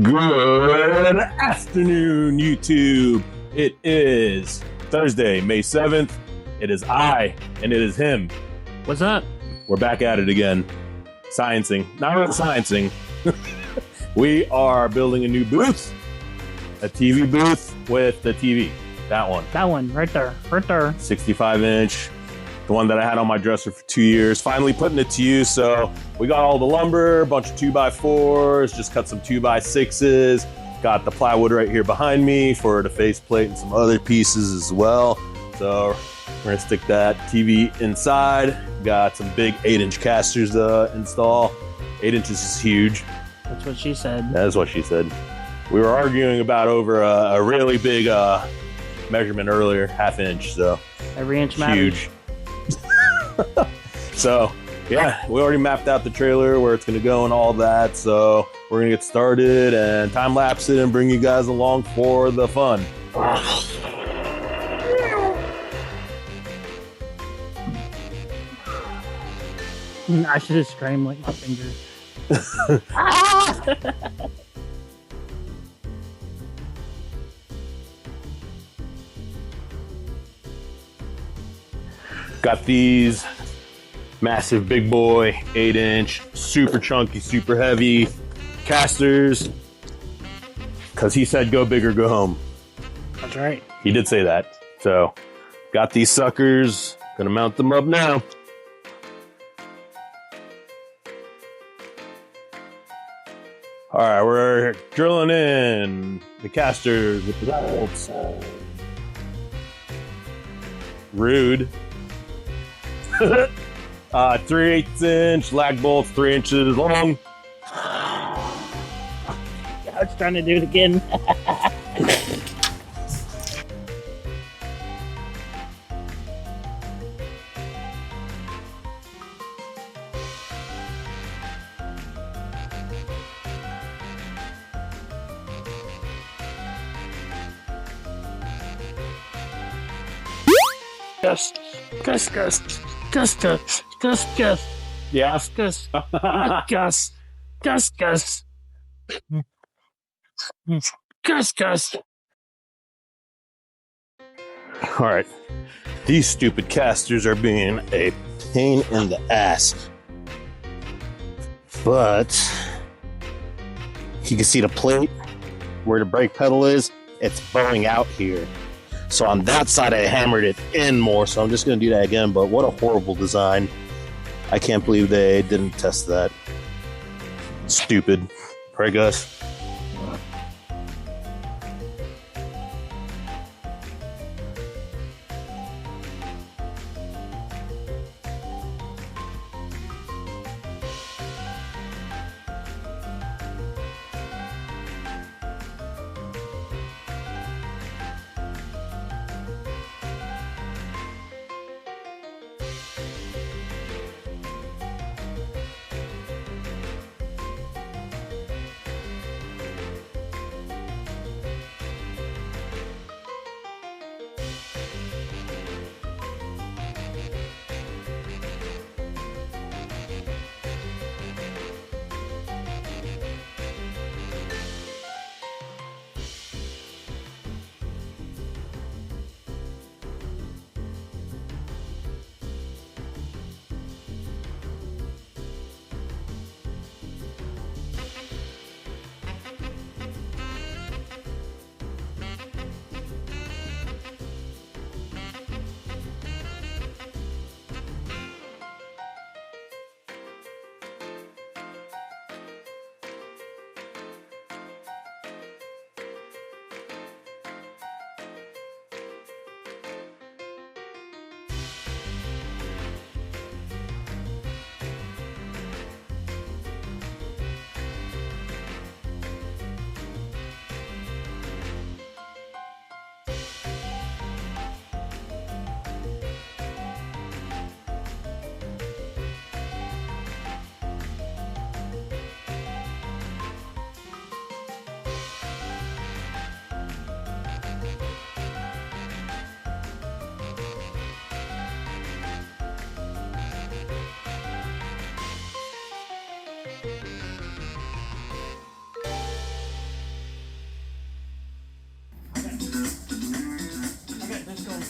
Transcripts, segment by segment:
Good afternoon, YouTube. It is Thursday, May 7th. It is I, and it is him. What's up? We're back at it again. Sciencing. Not really sciencing. We are building a new booth. A TV booth with the TV. That one. That one, right there. Right there. 65-inch. The one that I had on my dresser for 2 years. Finally putting it to use. So we got all the lumber, a bunch of 2x4s, just cut some 2x6s. Got the plywood right here behind me for the faceplate and some other pieces as well. So we're gonna stick that TV inside. Got some big 8-inch casters to install. 8 inches is huge. That's what she said. That is what she said. We were arguing about over a really big measurement earlier, 1/2 inch. So every inch matters. Huge. So yeah, we already mapped out the trailer, where it's gonna go and all that. So we're gonna get started and time lapse it and bring you guys along for the fun. I should have screamed like my fingers. Got these massive big boy 8-inch, super chunky, super heavy casters. Cause he said go big or go home. That's right. He did say that. So got these suckers, gonna mount them up now. All right, we're drilling in the casters with the bolts. Rude. 3/8 inch lag bolts, 3 inches long. I was trying to do it again. Gus. Yeah. Gus. All right. These stupid casters are being a pain in the ass. But you can see the plate where the brake pedal is. It's bowing out here. So on that side, I hammered it in more. So I'm just going to do that again. But what a horrible design. I can't believe they didn't test that. Stupid. Right, Gus?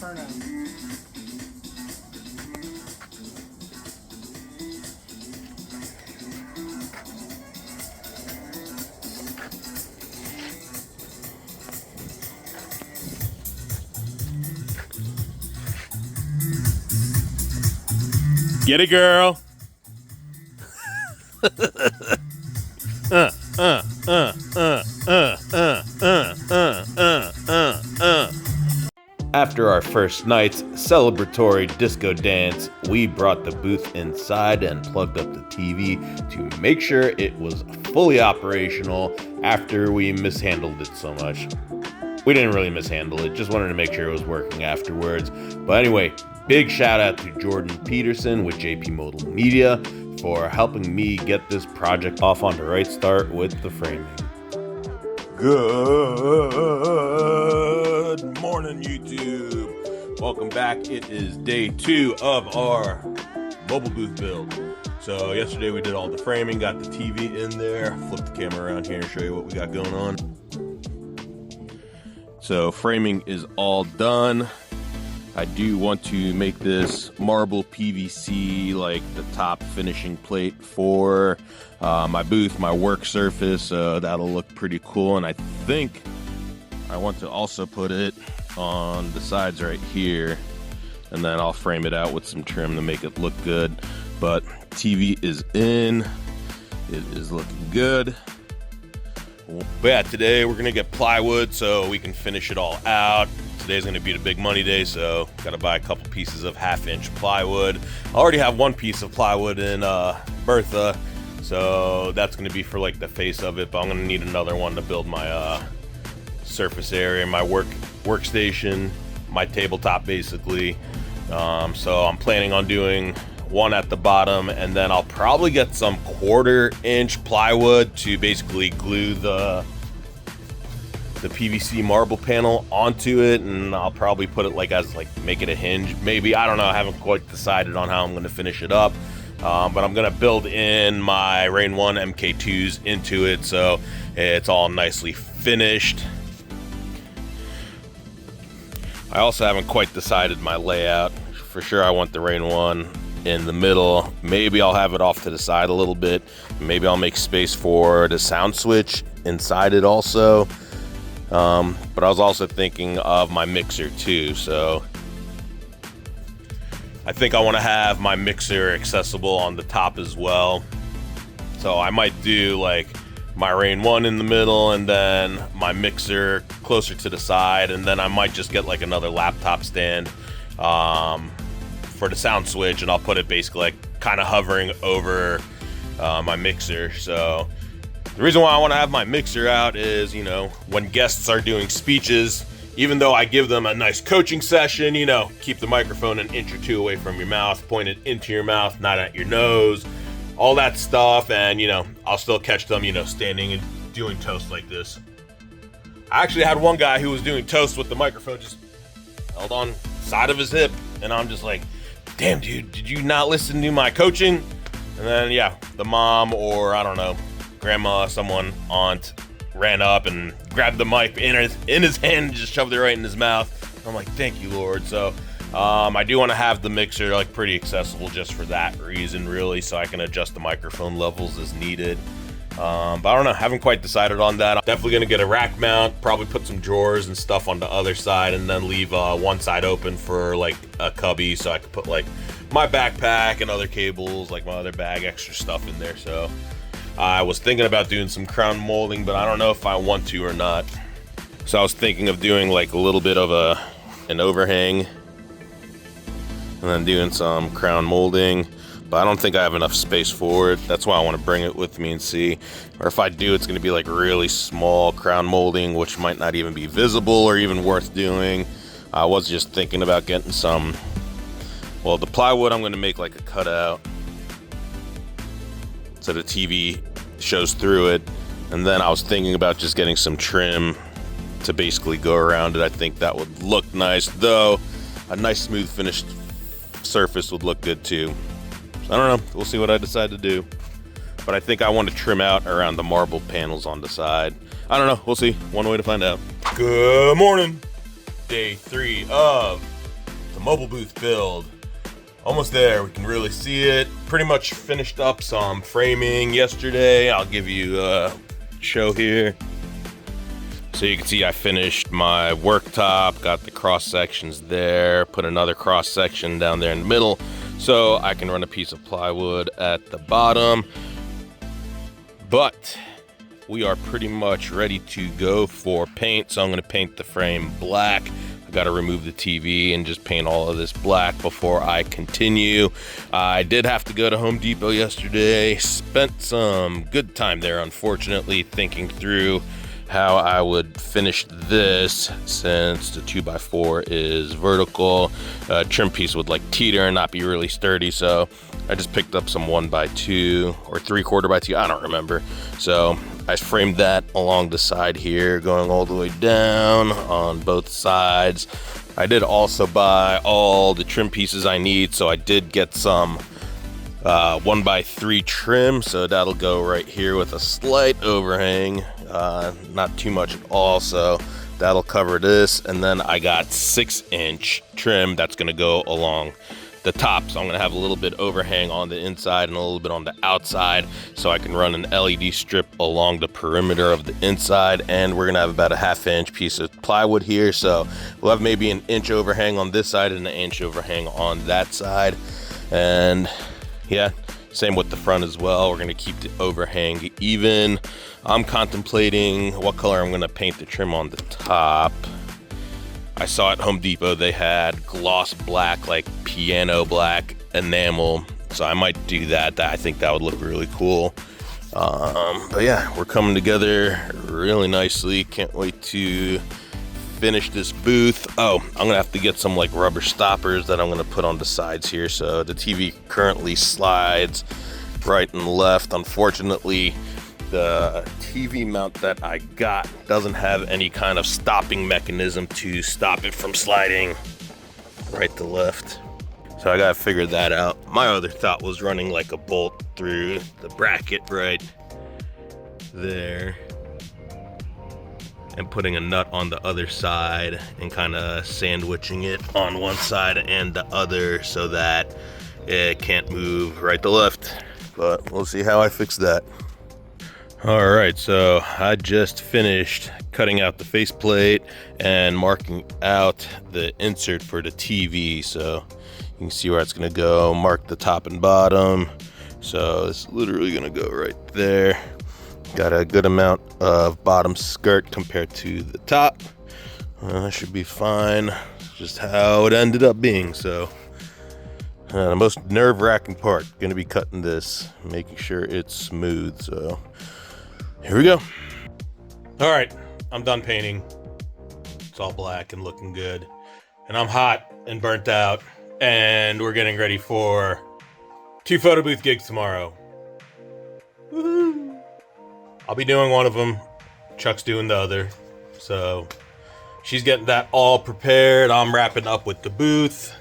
turn out. Get it, girl. After our first night's celebratory disco dance, we brought the booth inside and plugged up the TV to make sure it was fully operational after we mishandled it so much. We didn't really mishandle it, just wanted to make sure it was working afterwards. But anyway, big shout out to Jordan Peterson with JP Modal Media for helping me get this project off on the right start with the framing. Good morning, YouTube. Welcome back. It is day 2 of our mobile booth build. So yesterday we did all the framing, got the TV in there, flip the camera around here and show you what we got going on. So framing is all done. I do want to make this marble PVC like the top finishing plate for my booth, my work surface. That'll look pretty cool. And I think I want to also put it on the sides right here, and then I'll frame it out with some trim to make it look good. But TV is in. It is looking good. But yeah, today we're gonna get plywood so we can finish it all out. Today's gonna be the big money day, so gotta buy a couple pieces of 1/2-inch plywood. I already have one piece of plywood in Bertha, so that's gonna be for like the face of it, but I'm gonna need another one to build my surface area, my workstation, my tabletop basically. So I'm planning on doing one at the bottom, and then I'll probably get some 1/4-inch plywood to basically glue the PVC marble panel onto it, and I'll probably put it like as like make it a hinge maybe. I don't know, I haven't quite decided on how I'm going to finish it up, but I'm going to build in my Rain 1 MK2s into it so it's all nicely finished. I also haven't quite decided my layout. For sure I want the Rain 1 in the middle. Maybe I'll have it off to the side a little bit. Maybe I'll make space for the sound switch inside it also. But I was also thinking of my mixer too, so I think I want to have my mixer accessible on the top as well. So I might do like my Rain 1 in the middle and then my mixer closer to the side, and then I might just get like another laptop stand for the sound switch, and I'll put it basically like kind of hovering over my mixer. So the reason why I want to have my mixer out is, you know, when guests are doing speeches, even though I give them a nice coaching session, you know, keep the microphone an inch or two away from your mouth, point it into your mouth, not at your nose, all that stuff, and, you know, I'll still catch them, you know, standing and doing toast like this. I actually had one guy who was doing toast with the microphone just held on side of his hip, and I'm just like, damn, dude, did you not listen to my coaching? And then, yeah, the mom, or I don't know, grandma, someone, aunt, ran up and grabbed the mic in his hand and just shoved it right in his mouth. I'm like, thank you, Lord. So I do want to have the mixer like pretty accessible just for that reason, really, so I can adjust the microphone levels as needed. But I don't know, haven't quite decided on that. I'm definitely gonna get a rack mount, probably put some drawers and stuff on the other side, and then leave one side open for like a cubby so I could put like my backpack and other cables, like my other bag, extra stuff in there. So I was thinking about doing some crown molding, but I don't know if I want to or not. So I was thinking of doing like a little bit of an overhang and then doing some crown molding, but I don't think I have enough space for it. That's why I want to bring it with me and see. Or if I do, it's going to be like really small crown molding, which might not even be visible or even worth doing. I was just thinking about getting some, well, the plywood I'm going to make like a cutout so the TV shows through it. And then I was thinking about just getting some trim to basically go around it. I think that would look nice, though a nice smooth finished surface would look good too. I don't know, we'll see what I decide to do. But I think I want to trim out around the marble panels on the side. I don't know, we'll see. One way to find out. Good morning. Day 3 of mobile booth build. Almost there, we can really see it. Pretty much finished up some framing yesterday. I'll give you a show here. So you can see I finished my worktop, got the cross sections there, put another cross section down there in the middle so I can run a piece of plywood at the bottom. But we are pretty much ready to go for paint, so I'm gonna paint the frame black. I gotta remove the TV and just paint all of this black before I continue. I did have to go to Home Depot yesterday, spent some good time there, unfortunately, thinking through how I would finish this since the 2x4 is vertical. Trim piece would like teeter and not be really sturdy, so I just picked up some 1x2 or 3/4x2, I don't remember. So I framed that along the side here, going all the way down on both sides. I did also buy all the trim pieces I need, so I did get some 1x3 trim, so that'll go right here with a slight overhang, not too much at all, so that'll cover this. And then I got 6-inch trim that's gonna go along the top, so I'm gonna have a little bit overhang on the inside and a little bit on the outside, so I can run an LED strip along the perimeter of the inside. And we're gonna have about a 1/2-inch piece of plywood here, so we'll have maybe an inch overhang on this side and an inch overhang on that side. And yeah, same with the front as well. We're gonna keep the overhang even. I'm contemplating what color I'm gonna paint the trim on the top. I saw at Home Depot they had gloss black, like piano black enamel, so I might do that. I think that would look really cool. But yeah, we're coming together really nicely. Can't wait to finish this booth. Oh, I'm gonna have to get some like rubber stoppers that I'm gonna put on the sides here, so the TV currently slides right and left. Unfortunately, the TV mount that I got doesn't have any kind of stopping mechanism to stop it from sliding right to left, so I gotta figure that out. My other thought was running like a bolt through the bracket right there and putting a nut on the other side and kind of sandwiching it on one side and the other so that it can't move right to left, but we'll see how I fix that. All right, so I just finished cutting out the faceplate and marking out the insert for the TV, so you can see where it's gonna go. Mark the top and bottom, so it's literally gonna go right there. Got a good amount of bottom skirt compared to the top. That should be fine. Just how it ended up being. So the most nerve-wracking part, gonna be cutting this, making sure it's smooth. So here we go. All right, I'm done painting. It's all black and looking good. And I'm hot and burnt out. And we're getting ready for 2 photo booth gigs tomorrow. Woohoo! I'll be doing one of them. Chuck's doing the other. So she's getting that all prepared. I'm wrapping up with the booth.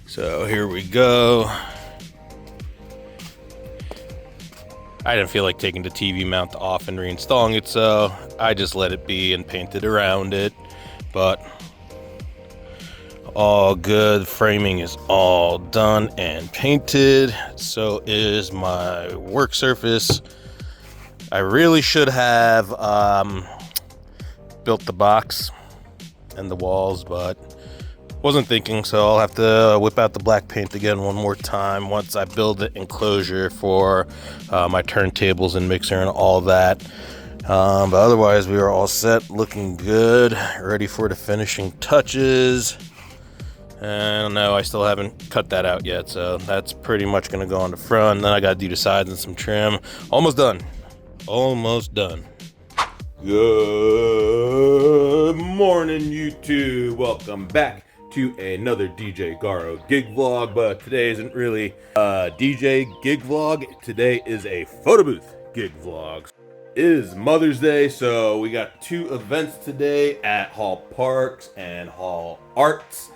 So here we go. I didn't feel like taking the TV mount off and reinstalling it, so I just let it be and painted around it. But all good. Framing is all done and painted. So is my work surface. I really should have built the box and the walls, but wasn't thinking, so I'll have to whip out the black paint again one more time once I build the enclosure for my turntables and mixer and all that. But otherwise, we are all set, looking good, ready for the finishing touches. And no, I still haven't cut that out yet, so that's pretty much gonna go on the front. Then I gotta do the sides and some trim. Almost done. Almost done. Good morning, YouTube. Welcome back to another DJ Garo gig vlog, but today isn't really a DJ gig vlog. Today is a photo booth gig vlog. It is Mother's Day, so we got 2 events today at Hall Parks and Hall Arts.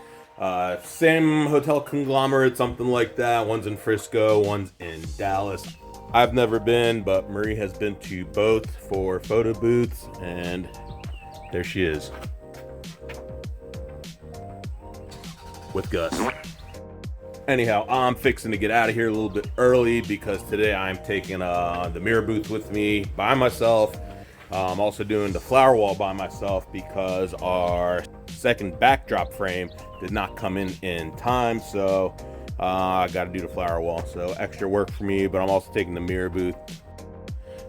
Same hotel conglomerate, something like that. One's in Frisco, one's in Dallas. I've never been, but Marie has been to both for photo booths, and there she is. with Gus. Anyhow, I'm fixing to get out of here a little bit early because today I'm taking the mirror booth with me by myself. I'm also doing the flower wall by myself because our second backdrop frame did not come in time, so I got to do the flower wall. So extra work for me, but I'm also taking the mirror booth.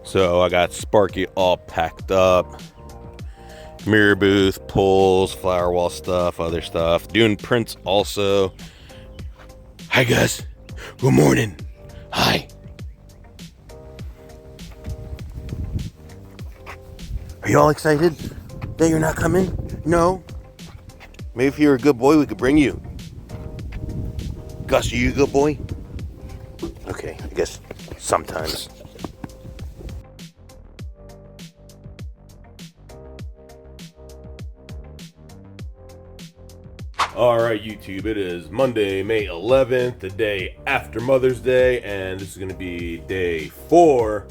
So I got Sparky all packed up. Mirror booth, pulls, flower wall stuff, other stuff. Doing prints also. Hi guys, good morning. Hi. Are you all excited that you're not coming? No? Maybe if you're a good boy, we could bring you. Gus, are you a good boy? Okay, I guess sometimes. All right, YouTube, it is Monday, May 11th, the day after Mother's Day, and this is going to be day 4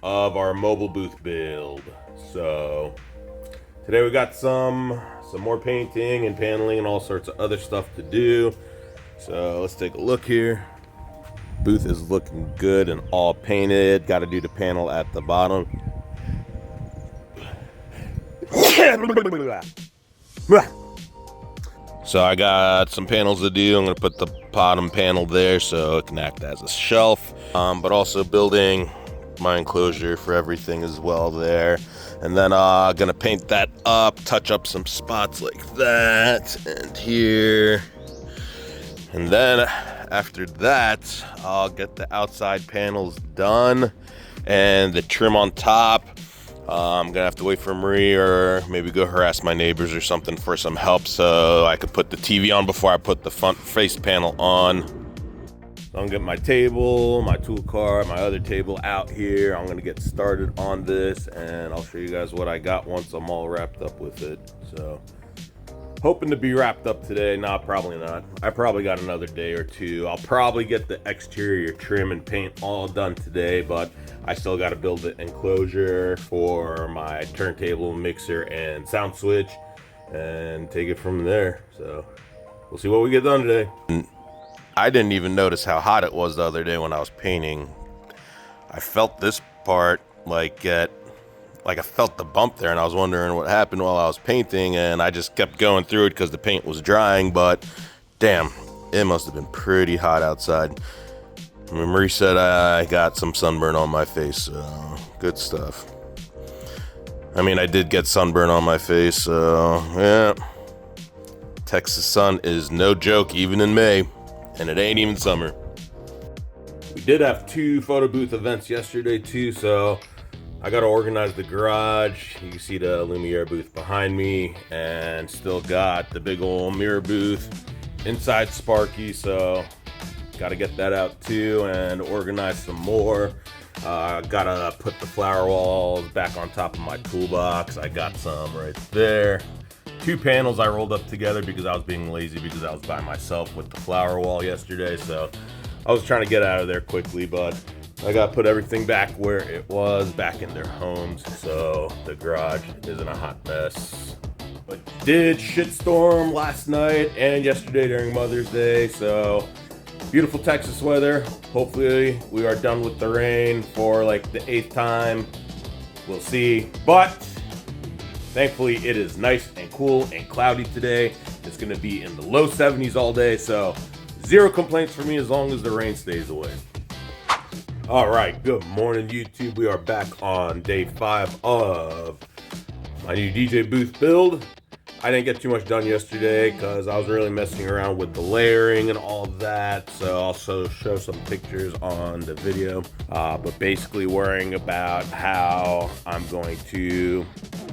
of our mobile booth build. So today we got some more painting and paneling and all sorts of other stuff to do. So let's take a look here. Booth is looking good and all painted. Got to do the panel at the bottom. So I got some panels to do. I'm going to put the bottom panel there so it can act as a shelf, but also building my enclosure for everything as well there. And then I'm going to paint that up, touch up some spots like that and here. And then after that, I'll get the outside panels done and the trim on top. I'm gonna have to wait for Marie or maybe go harass my neighbors or something for some help so I could put the TV on before I put the front face panel on. So I'm gonna get my table, my tool cart, my other table out here. I'm gonna get started on this and I'll show you guys what I got once I'm all wrapped up with it. So hoping to be wrapped up today. No, probably not. I probably got another day or two. I'll probably get the exterior trim and paint all done today, but I still got to build the enclosure for my turntable, mixer, and sound switch and take it from there. So we'll see what we get done today. I didn't even notice how hot it was the other day when I was painting. I felt this part like I felt the bump there, and I was wondering what happened while I was painting, and I just kept going through it because the paint was drying, but damn, it must have been pretty hot outside. Marie said I got some sunburn on my face, so good stuff. I mean, I did get sunburn on my face, so yeah. Texas sun is no joke, even in May, and it ain't even summer. We did have 2 photo booth events yesterday too, so I gotta organize the garage. You can see the Lumiere booth behind me, and still got the big old mirror booth inside Sparky, so gotta get that out too and organize some more. Gotta put the flower walls back on top of my toolbox. I got some right there. 2 panels I rolled up together because I was being lazy because I was by myself with the flower wall yesterday, so I was trying to get out of there quickly, but I gotta put everything back where it was, back in their homes, so the garage isn't a hot mess. But did shitstorm last night and yesterday during Mother's Day, so beautiful Texas weather. Hopefully we are done with the rain for like the 8th time. We'll see, but thankfully it is nice and cool and cloudy today. It's gonna be in the low 70s all day, so 0 complaints for me as long as the rain stays away. All right, good morning, YouTube. We are back on day 5 of my new DJ booth build. I didn't get too much done yesterday because I was really messing around with the layering and all of that. So I'll also show some pictures on the video, but basically worrying about how I'm going to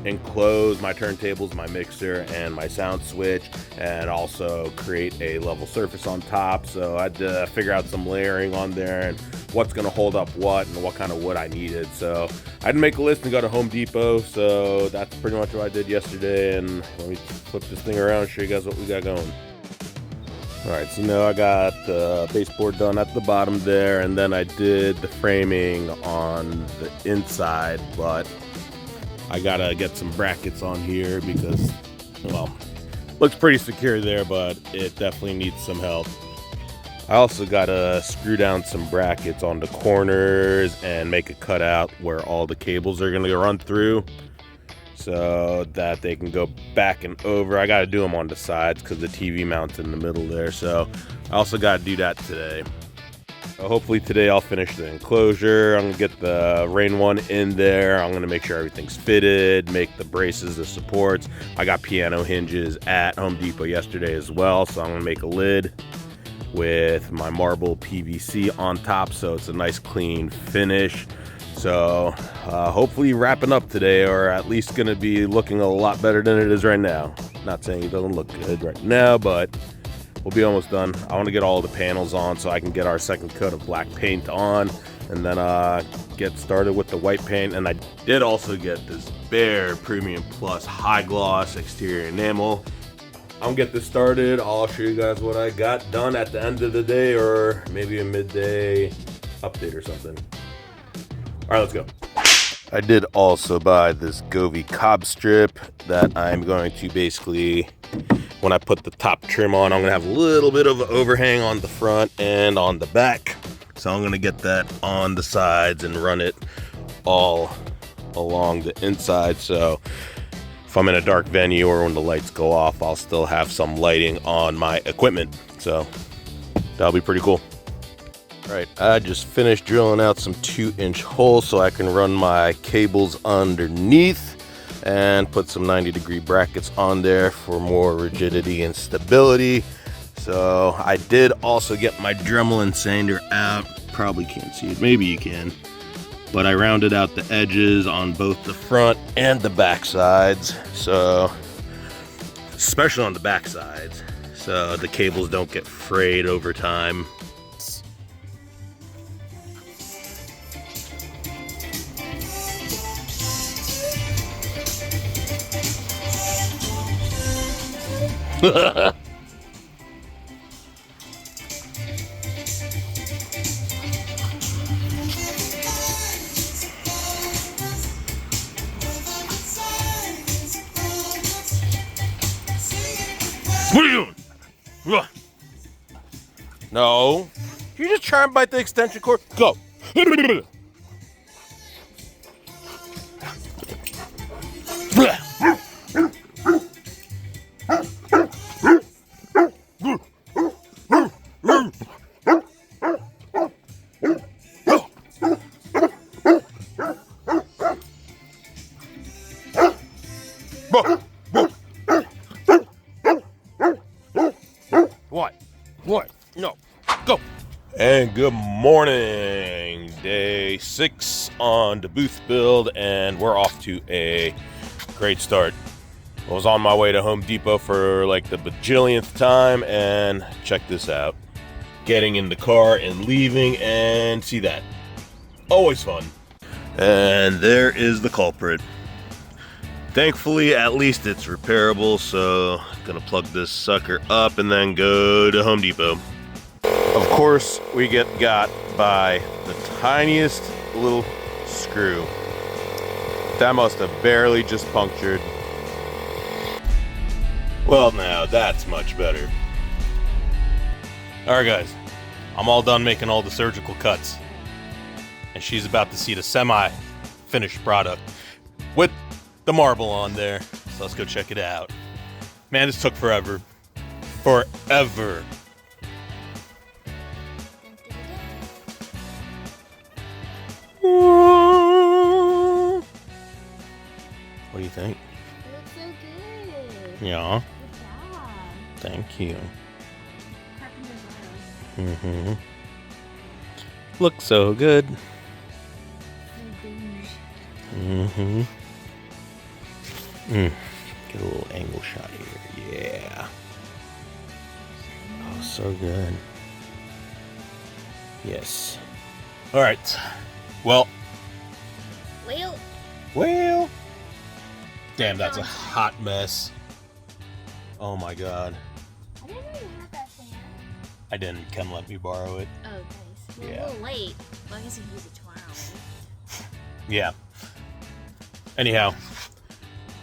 enclose my turntables, my mixer, and my sound switch, and also create a level surface on top. So I had to figure out some layering on there and what's going to hold up what and what kind of wood I needed. So I had to make a list and go to Home Depot. So that's pretty much what I did yesterday, and let me flip this thing around and show you guys what we got going. All right, so now I got the baseboard done at the bottom there, and then I did the framing on the inside, but I gotta get some brackets on here because, well, Looks pretty secure there, but it definitely needs some help. I also gotta screw down some brackets on the corners and make a cutout where all the cables are gonna run through so that they can go back and over. I gotta do them on the sides because the TV mount's in the middle there, so I also gotta do that today. Hopefully today I'll finish the enclosure. I'm gonna get the rain one in there. I'm gonna make sure everything's fitted, make the braces, the supports. I got piano hinges at Home Depot yesterday as well, so I'm gonna make a lid with my marble PVC on top so it's a nice clean finish. So hopefully wrapping up today, or at least gonna be looking a lot better than it is right now. Not saying it doesn't look good right now, but we'll be almost done. I want to get all the panels on so I can get our second coat of black paint on, and then get started with the white paint. And I did also get this Behr Premium Plus high gloss exterior enamel. I'm gonna get this started. I'll show you guys what I got done at the end of the day, or maybe a midday update or something. All right, let's go. I did also buy this Govee cob strip that I'm going to basically, when I put the top trim on, I'm gonna have a little bit of an overhang on the front and on the back. So I'm gonna get that on the sides and run it all along the inside. So if I'm in a dark venue or when the lights go off, I'll still have some lighting on my equipment. So that'll be pretty cool. All right, I just finished drilling out some 2-inch holes so I can run my cables underneath and put some 90-degree brackets on there for more rigidity and stability. So I did also get my Dremel and sander out. Probably can't see it, maybe you can. But I rounded out the edges on both the front and the back sides. So, especially on the back sides, so the cables don't get frayed over time. What are you doing? No. You just try and bite the extension cord? Go. What? No. Go. And good morning. Day 6 on the booth build, and we're off to a great start. I was on my way to Home Depot for like the bajillionth time, and check this out. Getting in the car and leaving, and see that. Always fun. And there is the culprit. Thankfully, at least it's repairable, so I'm gonna plug this sucker up and then go to Home Depot. Of course, we get got by the tiniest little screw. That must have barely just punctured. Well, now that's much better. All right, guys, I'm all done making all the surgical cuts, and she's about to see the semi-finished product with the marble on there. So let's go check it out. Man, this took forever. Forever. What do you think? It looks so good. Yeah. Good job. Thank you. Carpenter's Looks so good. Auto. Get a little angle shot here. Yeah. Oh, so good. Yes. All right. Well. Damn, that's a hot mess. Oh my God. I didn't know you had that fan. I didn't. Ken let me borrow it. Oh, nice. Well, Yeah. a little late. Well, I guess you can use it tomorrow. Yeah. Anyhow,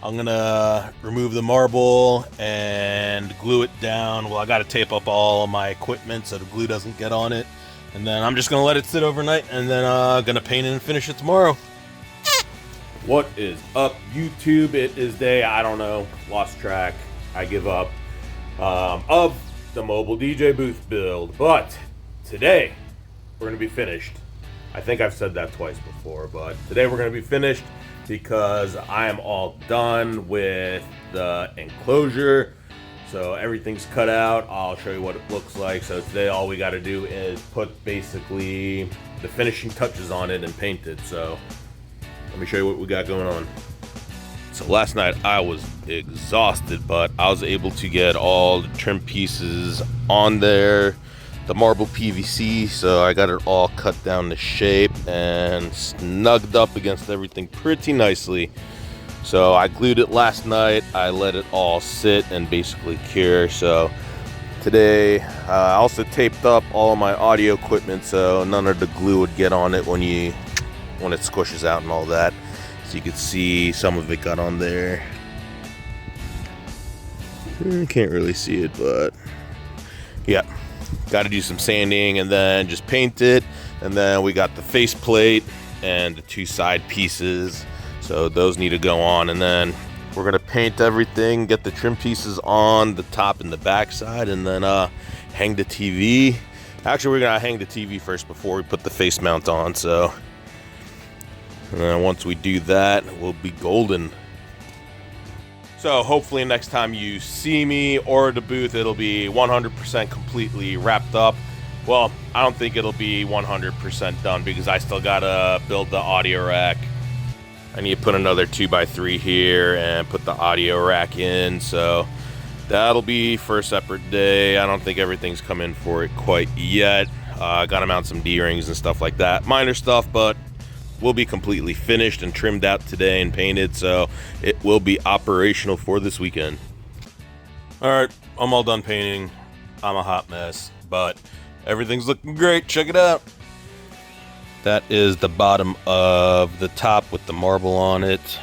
I'm gonna remove the marble and glue it down. Well, I gotta tape up all of my equipment so the glue doesn't get on it. And then I'm just gonna let it sit overnight and then gonna paint it and finish it tomorrow. What is up, YouTube? It is day, I don't know, lost track, I give up, of the mobile DJ booth build. But today, we're gonna be finished. I think I've said that twice before, but today we're gonna be finished because I am all done with the enclosure. So everything's cut out. I'll show you what it looks like. So today all we gotta do is put basically the finishing touches on it and paint it. So let me show you what we got going on. So last night I was exhausted, but I was able to get all the trim pieces on there, the marble PVC, so I got it all cut down to shape and snugged up against everything pretty nicely. So I glued it last night, I let it all sit and basically cure. So today I also taped up all of my audio equipment so none of the glue would get on it when it squishes out and all that. So you can see some of it got on there. Can't really see it, but yeah, got to do some sanding and then just paint it. And then we got the faceplate and the two side pieces, so those need to go on. And then we're gonna paint everything, get the trim pieces on the top and the back side, and then hang the TV. Actually, we're gonna hang the TV first before we put the face mount on. So and then once we do that, we'll be golden. So hopefully next time you see me or the booth, it'll be 100% completely wrapped up. Well, I don't think it'll be 100% done because I still gotta build the audio rack. I need to put another 2x3 here and put the audio rack in. So that'll be for a separate day. I don't think everything's come in for it quite yet. Gotta mount some D-rings and stuff like that. Minor stuff, but will be completely finished and trimmed out today and painted, so it will be operational for this weekend. All right, I'm all done painting. I'm a hot mess, but everything's looking great. Check it out. That is the bottom of the top with the marble on it.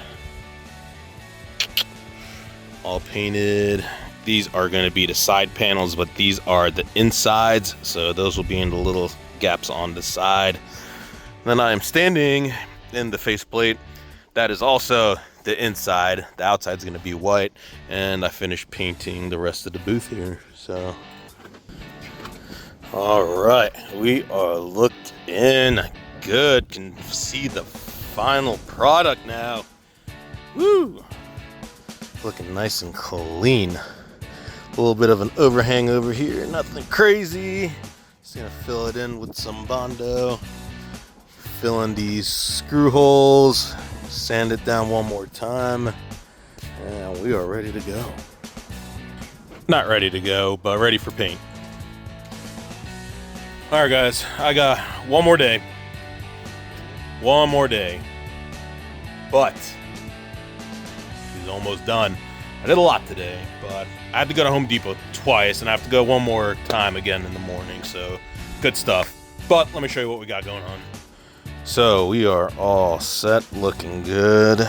All painted. These are going to be the side panels, but these are the insides, so those will be in the little gaps on the side. Then I am standing in the faceplate. That is also the inside. The outside's gonna be white. And I finished painting the rest of the booth here, so. All right, we are looking good. Can see the final product now. Woo! Looking nice and clean. A little bit of an overhang over here, nothing crazy. Just gonna fill it in with some Bondo. Fill in these screw holes, sand it down one more time, and we are ready to go. Not ready to go, but ready for paint. All right, guys, I got one more day. One more day. But she's almost done. I did a lot today, but I had to go to Home Depot twice, and I have to go one more time again in the morning, so good stuff. But let me show you what we got going on. So we are all set, looking good.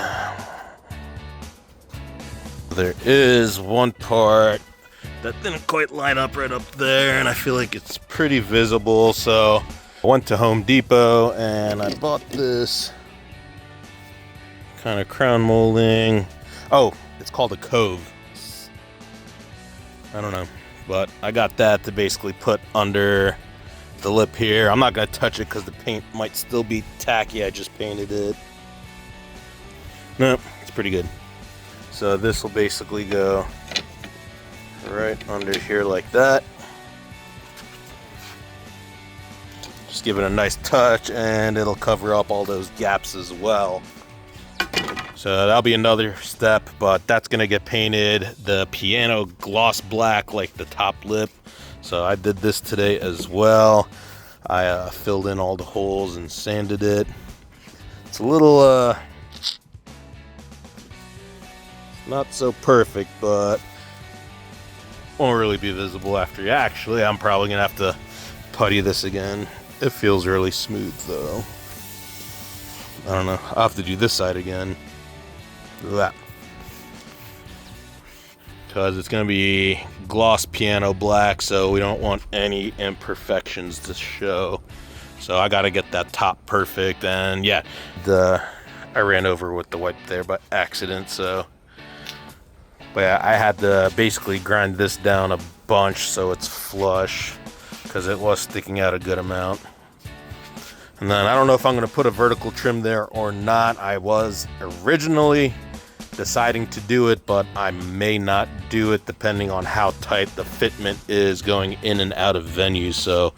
There is one part that didn't quite line up right up there, and I feel like it's pretty visible. So I went to Home Depot and I bought this kind of crown molding. Oh, it's called a cove. I don't know, but I got that to basically put under the lip here. I'm not gonna touch it because the paint might still be tacky. I just painted it. No, it's pretty good. So this will basically go right under here like that. Just give it a nice touch and it'll cover up all those gaps as well. So that'll be another step, but that's gonna get painted the piano gloss black like the top lip. So I did this today as well. I filled in all the holes and sanded it. It's a little not so perfect, but won't really be visible after you. Actually, I'm probably gonna have to putty this again. It feels really smooth though. I don't know. I'll have to do this side again. Look at that. because it's gonna be gloss piano black, so we don't want any imperfections to show. So I gotta get that top perfect, and yeah, I ran over with the wipe there by accident, so. But yeah, I had to basically grind this down a bunch so it's flush, because it was sticking out a good amount. And then I don't know if I'm gonna put a vertical trim there or not. I was originally deciding to do it, but I may not do it depending on how tight the fitment is going in and out of venues. So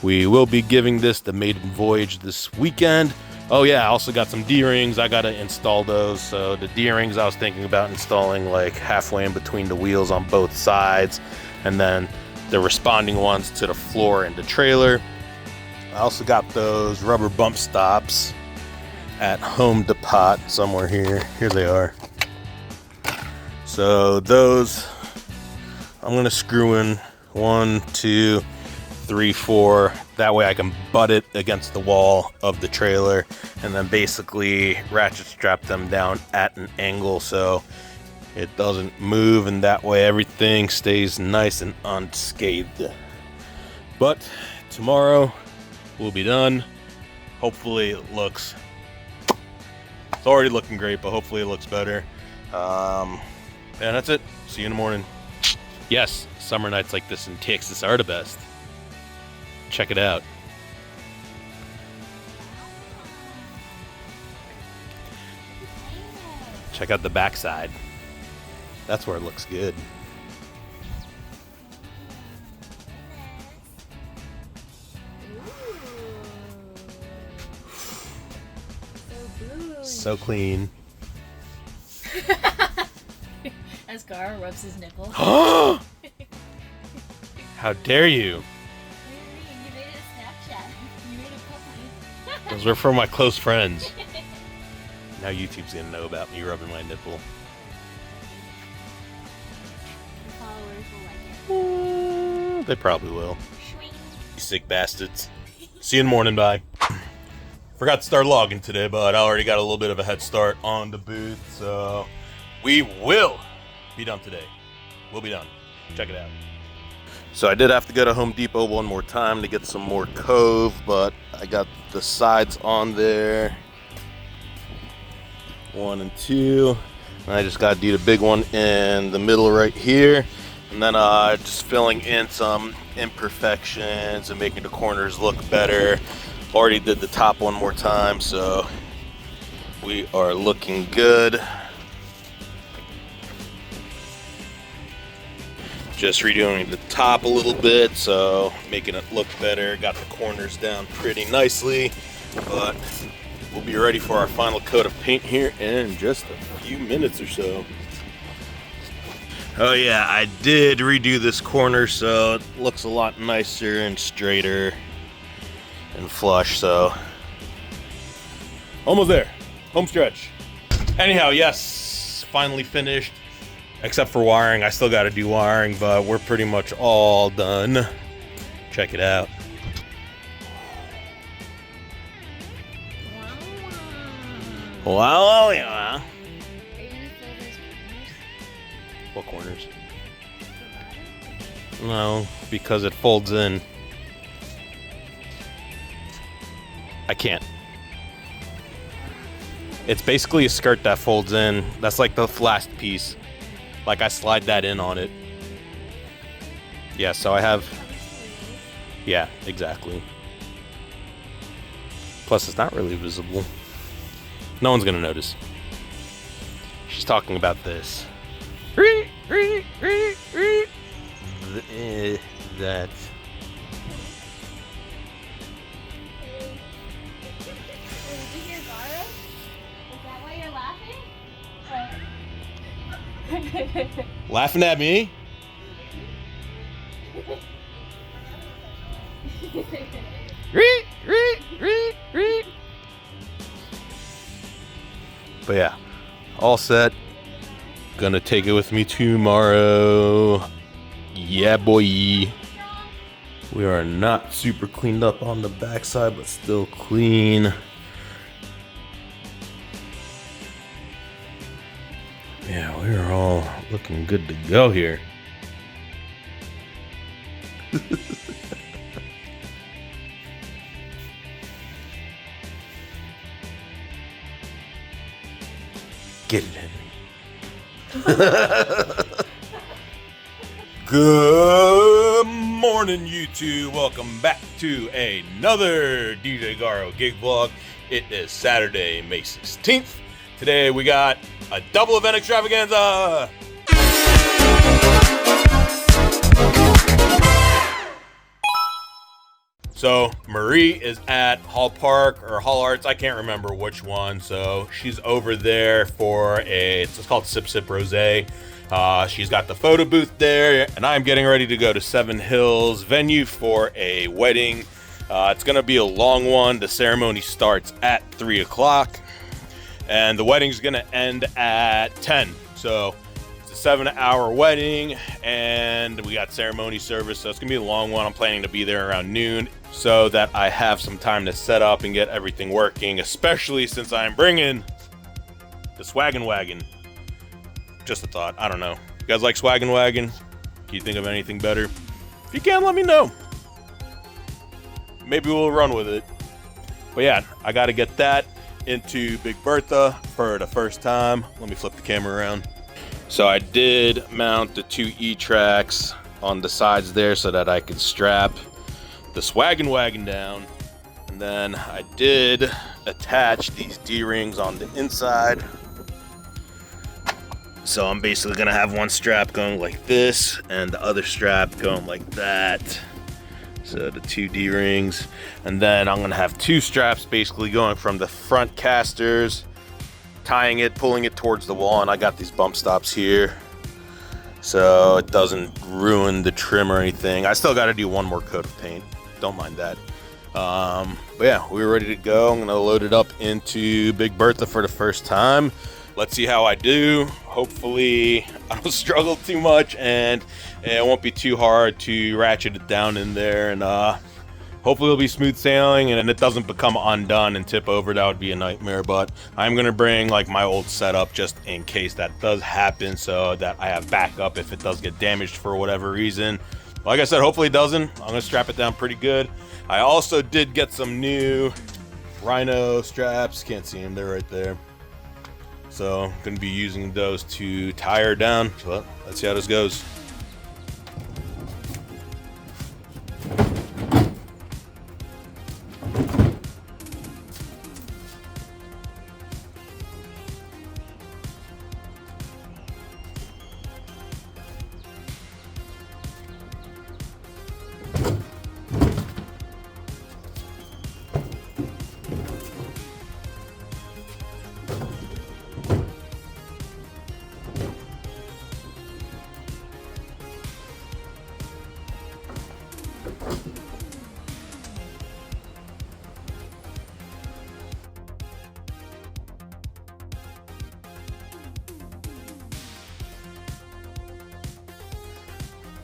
we will be giving this the Maiden voyage this weekend. Oh yeah, I also got some D-rings. I gotta install those. So the D-rings I was thinking about installing like halfway in between the wheels on both sides, and then the responding ones to the floor and the trailer. I also got those rubber bump stops at Home Depot somewhere here. Here they are. So those I'm gonna screw in 1, 2, 3, 4. That way I can butt it against the wall of the trailer, and then basically ratchet strap them down at an angle so it doesn't move, and that way everything stays nice and unscathed. But tomorrow we'll be done. Hopefully it looks, it's already looking great, but hopefully it looks better. And that's it. See you in the morning. Yes, summer nights like this in Texas are the best. Check it out. Check out the backside. That's where it looks good. So clean. As Gar rubs his nipple. How dare you? You made it a Snapchat. You made a puppy. Those were from my close friends. Now YouTube's gonna know about me rubbing my nipple. Your followers will like it. They probably will. Shwing. You sick bastards. See you in the morning, bye. Forgot to start logging today, but I already got a little bit of a head start on the booth, so we will be done today. We'll be done. Check it out. So I did have to go to Home Depot one more time to get some more cove, but I got the sides on there. 1 and 2. And I just got to do the big one in the middle right here. And then just filling in some imperfections and making the corners look better. Already did the top one more time, so we are looking good. Just redoing the top a little bit, so making it look better. Got the corners down pretty nicely, but we'll be ready for our final coat of paint here in just a few minutes or so. Oh yeah, I did redo this corner, so it looks a lot nicer and straighter and flush, so almost there. Home stretch. Anyhow, yes, finally finished. Except for wiring. I still got to do wiring, but we're pretty much all done. Check it out. Wow, yeah. Are you gonna fill those corners? What corners? No, because it folds in. I can't. It's basically a skirt that folds in. That's like the last piece. Like I slide that in on it. Yeah, so I have, yeah, exactly. Plus it's not really visible. No one's gonna notice. She's talking about this. That. Did you hear Gara? Is that why you're laughing? Laughing at me? But yeah, all set. Gonna take it with me tomorrow. Yeah, boy. We are not super cleaned up on the backside, but still clean. Yeah, we're all looking good to go here. Get it, Henry. Good morning, YouTube. Welcome back to another DJ Garo gig vlog. It is Saturday, May 16th. Today we got a double event extravaganza. So Marie is at Hall Park or Hall Arts, I can't remember which one. So she's over there for it's called Sip Sip Rosé. She's got the photo booth there, and I'm getting ready to go to Seven Hills venue for a wedding. It's gonna be a long one. The ceremony starts at 3 o'clock, and the wedding's gonna end at 10. So it's a 7-hour wedding, and we got ceremony service, so it's gonna be a long one. I'm planning to be there around noon so that I have some time to set up and get everything working, especially since I'm bringing the Swaggin' Wagon. Just a thought. I don't know. You guys like Swaggin' Wagon? Can you think of anything better? If you can, let me know. Maybe we'll run with it. But yeah, I got to get that into Big Bertha for the first time. Let me flip the camera around. So I did mount the 2 E-tracks on the sides there so that I could strap the Swaggin' Wagon down. And then I did attach these D-rings on the inside. So I'm basically gonna have one strap going like this and the other strap going like that. So the 2 D-rings. And then I'm gonna have 2 straps basically going from the front casters, tying it, pulling it towards the wall, and I got these bump stops here so it doesn't ruin the trim or anything. I still gotta do one more coat of paint, don't mind that. But yeah, we're ready to go. I'm gonna load it up into Big Bertha for the first time. Let's see how I do. Hopefully I don't struggle too much and it won't be too hard to ratchet it down in there, and hopefully it'll be smooth sailing and it doesn't become undone and tip over. That would be a nightmare, but I'm gonna bring like my old setup just in case that does happen so that I have backup if it does get damaged for whatever reason. Like I said, hopefully it doesn't. I'm gonna strap it down pretty good. I also did get some new Rhino straps. Can't see them, they're right there. So I'm gonna be using those to tie her down. So let's see how this goes.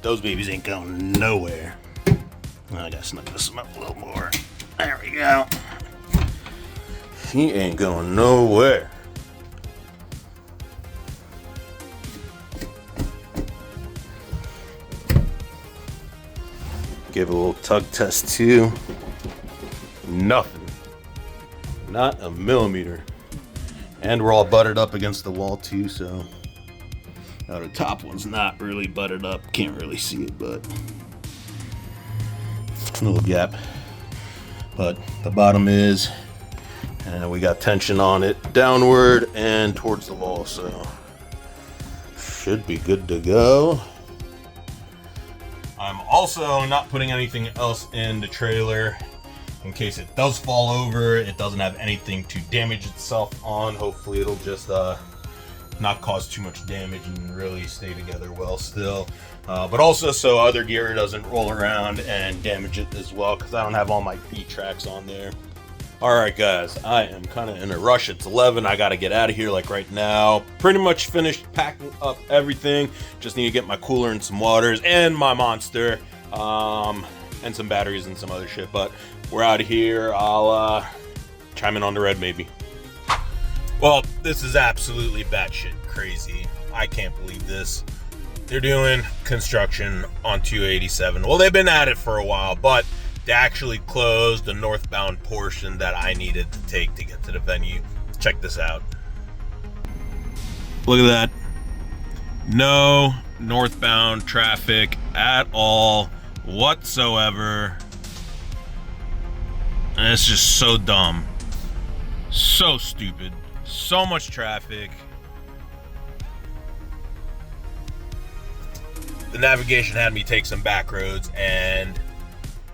Those babies ain't going nowhere. I gotta snug this one up a little more. There we go. She ain't going nowhere. Give it a little tug test too. Nothing. Not a millimeter. And we're all buttered up against the wall too, so. Now the top one's not really buttered up. Can't really see it, but a little gap. But the bottom is, and we got tension on it downward and towards the wall, so should be good to go. I'm also not putting anything else in the trailer in case it does fall over. It doesn't have anything to damage itself on. Hopefully it'll just not cause too much damage and really stay together well still. But also so other gear doesn't roll around and damage it as well, because I don't have all my E-tracks on there. Alright guys, I am kind of in a rush. It's 11, I gotta get out of here like right now. Pretty much finished packing up everything. Just need to get my cooler and some waters and my monster. And some batteries and some other shit, but we're out of here. I'll chime in on the red maybe. Well, this is absolutely batshit crazy. I can't believe this. They're doing construction on 287. Well, they've been at it for a while, but they actually closed the northbound portion that I needed to take to get to the venue. Check this out. Look at that. No northbound traffic at all whatsoever. And it's just so dumb. So stupid. So much traffic. The navigation had me take some back roads, and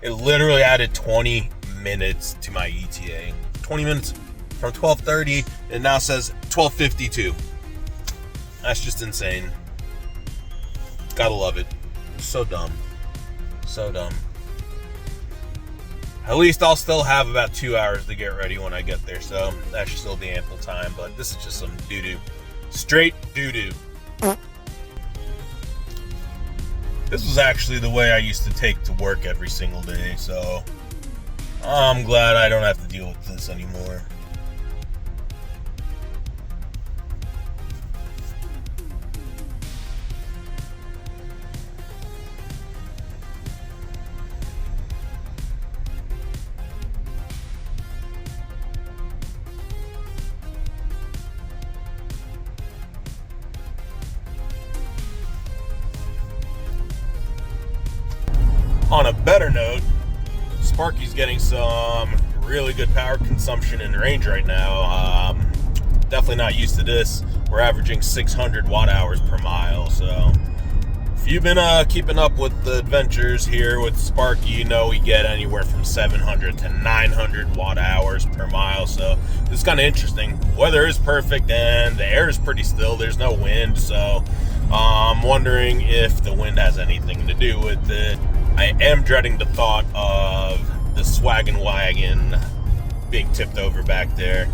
it literally added 20 minutes to my ETA. 20 minutes from 12:30, it now says 12:52. That's just insane. Gotta love it. So dumb. So dumb. At least I'll still have about 2 hours to get ready when I get there, so that should still be ample time, but this is just some doo-doo. Straight doo-doo. This was actually the way I used to take to work every single day, so I'm glad I don't have to deal with this anymore. On a better note, Sparky's getting some really good power consumption in range right now. Definitely not used to this. We're averaging 600 watt hours per mile. So if you've been keeping up with the adventures here with Sparky, you know we get anywhere from 700 to 900 watt hours per mile. So this is kind of interesting. Weather is perfect and the air is pretty still. There's no wind. So I'm wondering if the wind has anything to do with it. I am dreading the thought of the swaggin' wagon being tipped over back there.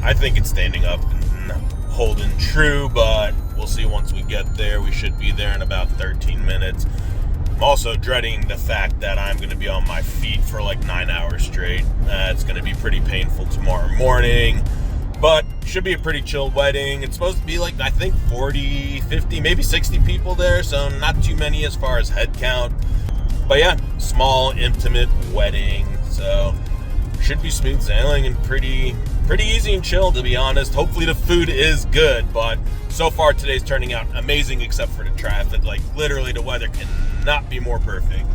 I think it's standing up and holding true, but we'll see once we get there. We should be there in about 13 minutes. I'm also dreading the fact that I'm going to be on my feet for like 9 hours straight. It's going to be pretty painful tomorrow morning, but should be a pretty chill wedding. It's supposed to be like, I think 40, 50, maybe 60 people there, so not too many as far as head count. But yeah, small, intimate wedding, so should be smooth sailing and pretty easy and chill, to be honest. Hopefully the food is good, but so far today's turning out amazing except for the traffic. Like literally the weather cannot be more perfect.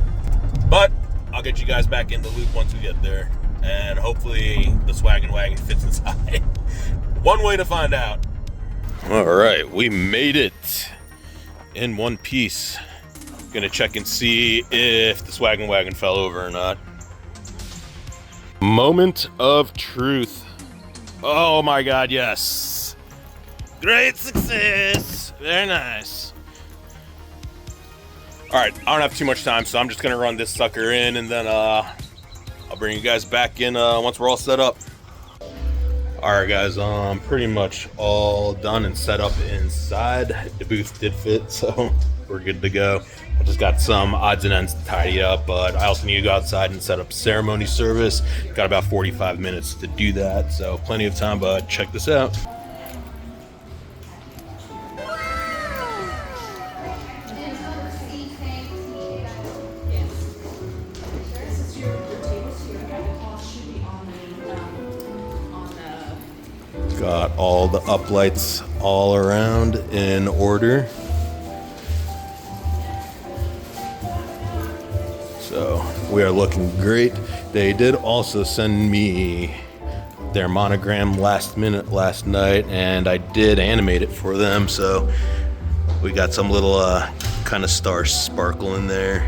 But I'll get you guys back in the loop once we get there, and hopefully the swaggin' wagon fits inside. One way to find out. All right, we made it in one piece. Gonna check and see if the swaggin' wagon fell over or not. Moment of truth. Oh my God, yes. Great success. Very nice. All right, I don't have too much time, so I'm just gonna run this sucker in, and then I'll bring you guys back in once we're all set up. All right, guys, pretty much all done and set up inside. The booth did fit, so we're good to go. I just got some odds and ends to tidy up, but I also need to go outside and set up ceremony service. Got about 45 minutes to do that, so plenty of time, but check this out. Got all the uplights all around in order. So we are looking great. They did also send me their monogram last minute last night, and I did animate it for them. So we got some little kind of star sparkle in there.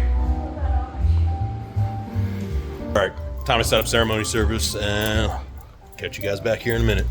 All right, time to set up ceremony service, and I'll catch you guys back here in a minute.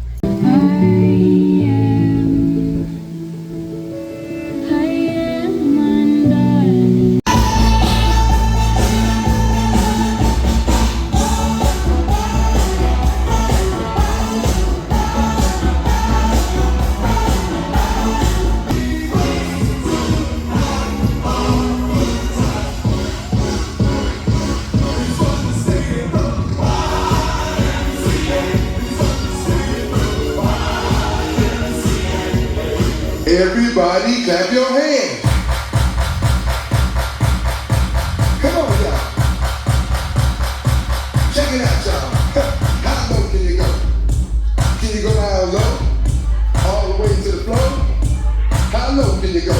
Everybody clap your hands. Come on, y'all. Check it out, y'all. How low can you go? Can you go down low? All the way to the floor? How low can you go?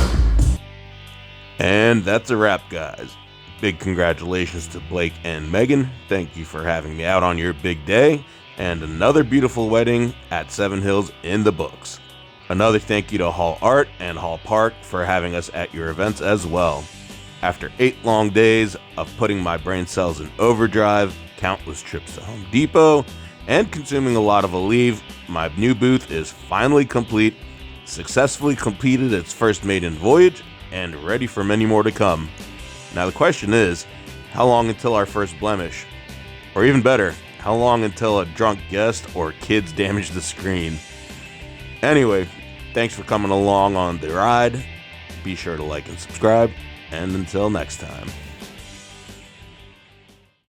And that's a wrap, guys. Big congratulations to Blake and Megan. Thank you for having me out on your big day. And another beautiful wedding at Seven Hills in the books. Another thank you to Hall Art and Hall Park for having us at your events as well. After 8 long days of putting my brain cells in overdrive, countless trips to Home Depot, and consuming a lot of Aleve, my new booth is finally complete, successfully completed its first Maiden voyage, and ready for many more to come. Now the question is, how long until our first blemish? Or even better, how long until a drunk guest or kids damage the screen? Anyway, thanks for coming along on the ride. Be sure to like and subscribe, and until next time.